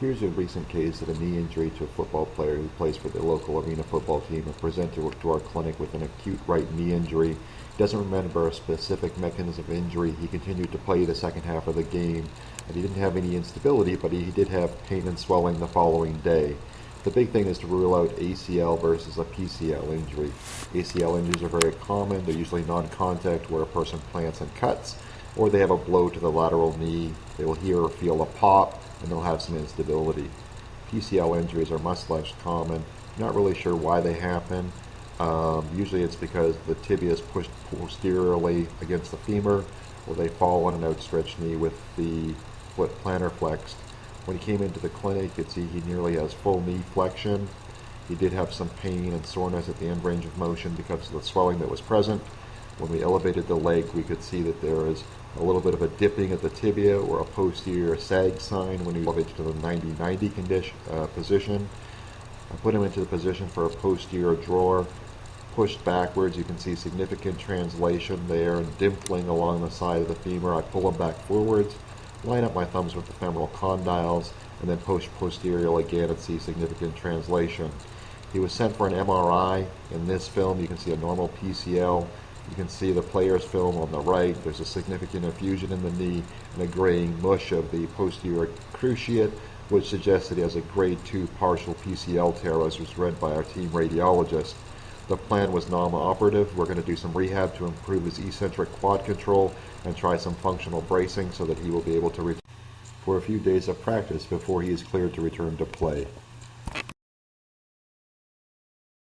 Here's a recent case of a knee injury to a football player who plays for the local arena football team and presented to our clinic with an acute right knee injury. He doesn't remember a specific mechanism of injury. He continued to play the second half of the game, and he didn't have any instability, but he did have pain and swelling the following day. The big thing is to rule out ACL versus a PCL injury. ACL injuries are very common. They're usually non-contact, where a person plants and cuts, or they have a blow to the lateral knee. They will hear or feel a pop, and they'll have some instability. PCL injuries are much less common. Not really sure why they happen. Usually it's because the tibia is pushed posteriorly against the femur, or they fall on an outstretched knee with the foot plantar flexed. When he came into the clinic, you could see he nearly has full knee flexion. He did have some pain and soreness at the end range of motion because of the swelling that was present. When we elevated the leg, we could see that there is a little bit of a dipping at the tibia or a posterior sag sign when we elevated to the 90-90 position. I put him into the position for a posterior drawer. Pushed backwards, you can see significant translation there and dimpling along the side of the femur. I pull him back forwards, line up my thumbs with the femoral condyles, and then push posterior again and see significant translation. He was sent for an MRI. In this film, you can see a normal PCL. You can see the player's film on the right. There's a significant effusion in the knee and a graying mush of the posterior cruciate, which suggests that he has a grade 2 partial PCL tear, as was read by our team radiologist. The plan was non-operative. We're going to do some rehab to improve his eccentric quad control and try some functional bracing so that he will be able to return for a few days of practice before he is cleared to return to play.